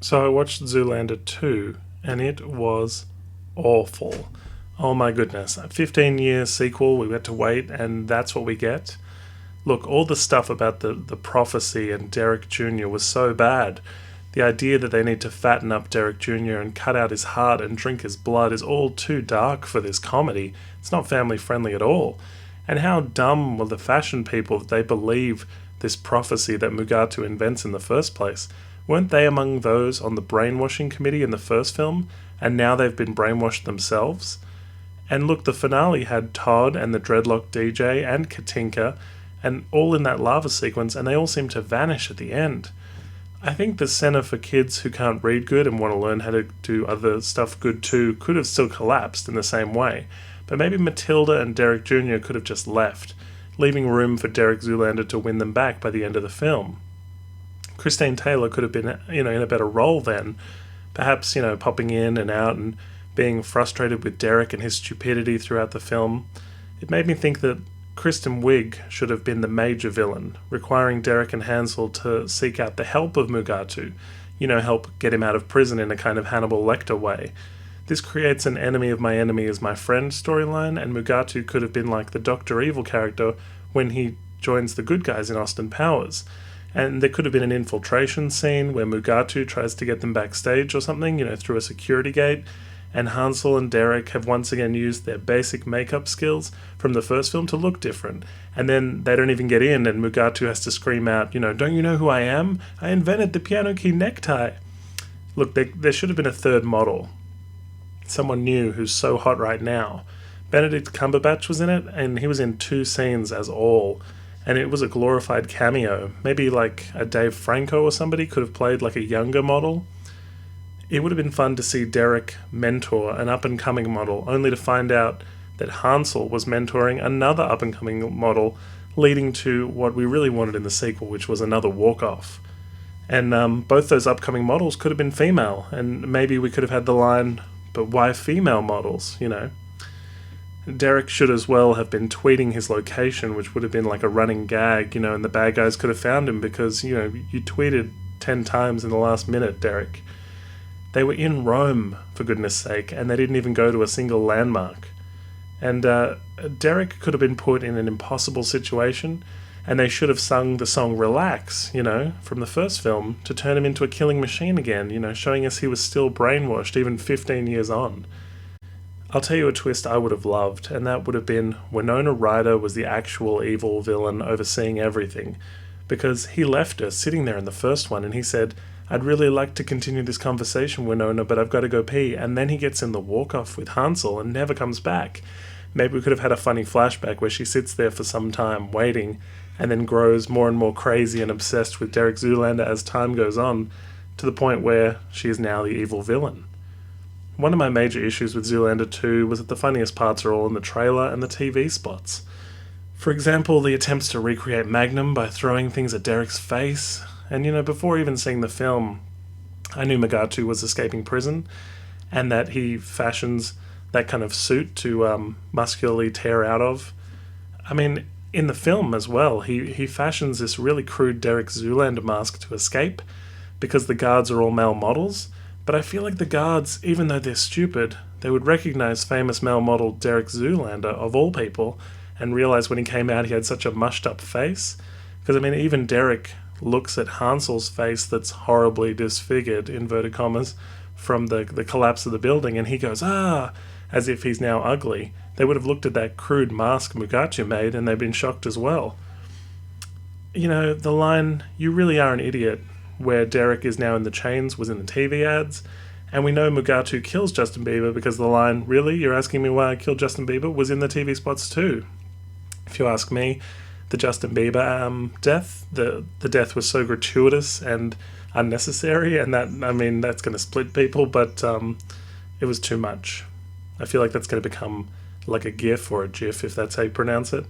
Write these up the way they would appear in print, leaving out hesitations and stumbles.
So I watched Zoolander 2, and it was awful. Oh my goodness. A 15-year sequel, we had to wait, and that's what we get? Look, all the stuff about the prophecy and Derek Jr. was so bad. The idea that they need to fatten up Derek Jr. and cut out his heart and drink his blood is all too dark for this comedy. It's not family friendly at all. And how dumb were the fashion people that they believe this prophecy that Mugatu invents in the first place? Weren't they among those on the brainwashing committee in the first film, and now they've been brainwashed themselves? And look, the finale had Todd and the dreadlock DJ and Katinka, and all in that lava sequence, and they all seem to vanish at the end. I think the Center for Kids Who Can't Read Good and want to learn how to do other stuff good too could have still collapsed in the same way, but maybe Matilda and Derek Jr. could have just left, leaving room for Derek Zoolander to win them back by the end of the film. Christine Taylor could have been, in a better role then, perhaps, popping in and out and being frustrated with Derek and his stupidity throughout the film. It made me think that Kristen Wiig should have been the major villain, requiring Derek and Hansel to seek out the help of Mugatu, help get him out of prison in a kind of Hannibal Lecter way. This creates an enemy of my enemy is my friend storyline, and Mugatu could have been like the Dr. Evil character when he joins the good guys in Austin Powers. And there could have been an infiltration scene where Mugatu tries to get them backstage or something, through a security gate, and Hansel and Derek have once again used their basic makeup skills from the first film to look different. And then they don't even get in, and Mugatu has to scream out, don't you know who I am? I invented the piano key necktie. Look, there should have been a third model. Someone new who's so hot right now. Benedict Cumberbatch was in it, and he was in 2 scenes as all. And it was a glorified cameo. Maybe like a Dave Franco or somebody could have played like a younger model. It would have been fun to see Derek mentor an up-and-coming model, only to find out that Hansel was mentoring another up-and-coming model, leading to what we really wanted in the sequel, which was another walk-off. And both those upcoming models could have been female, and maybe we could have had the line, but why female models, Derek should as well have been tweeting his location, which would have been like a running gag, and the bad guys could have found him because, you tweeted 10 times in the last minute, Derek. They were in Rome, for goodness sake, and they didn't even go to a single landmark. And Derek could have been put in an impossible situation, and they should have sung the song Relax, from the first film, to turn him into a killing machine again, showing us he was still brainwashed even 15 years on. I'll tell you a twist I would have loved, and that would have been Winona Ryder was the actual evil villain overseeing everything, because he left her sitting there in the first one, and he said, I'd really like to continue this conversation, Winona, but I've got to go pee, and then he gets in the walk-off with Hansel and never comes back. Maybe we could have had a funny flashback where she sits there for some time waiting, and then grows more and more crazy and obsessed with Derek Zoolander as time goes on, to the point where she is now the evil villain. One of my major issues with Zoolander 2 was that the funniest parts are all in the trailer and the TV spots. For example, the attempts to recreate Magnum by throwing things at Derek's face. And before even seeing the film, I knew Mugatu was escaping prison, and that he fashions that kind of suit to muscularly tear out of. I mean, in the film as well, he fashions this really crude Derek Zoolander mask to escape, because the guards are all male models. But I feel like the guards, even though they're stupid, they would recognize famous male model Derek Zoolander, of all people, and realize when he came out he had such a mushed up face. Because, even Derek looks at Hansel's face that's horribly disfigured, inverted commas, from the collapse of the building, and he goes, as if he's now ugly. They would have looked at that crude mask Mugatu made, and they've been shocked as well. The line, "You really are an idiot," where Derek is now in the chains, was in the TV ads, and we know Mugatu kills Justin Bieber because the line, "Really? You're asking me why I killed Justin Bieber?" was in the TV spots too. If you ask me, the Justin Bieber death, the death was so gratuitous and unnecessary, and that's going to split people, but it was too much. I feel like that's going to become like a GIF or a GIF, if that's how you pronounce it.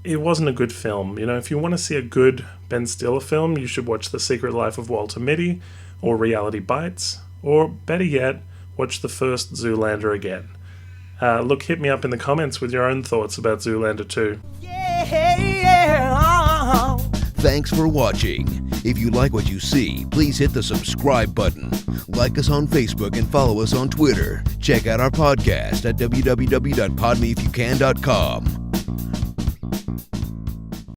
It wasn't a good film. If you want to see a good Ben Stiller film, you should watch The Secret Life of Walter Mitty, or Reality Bites, or better yet, watch the first Zoolander again. Look, hit me up in the comments with your own thoughts about Zoolander 2. Yeah, Thanks for watching. If you like what you see, please hit the subscribe button. Like us on Facebook and follow us on Twitter. Check out our podcast at www.podmeifyoucan.com.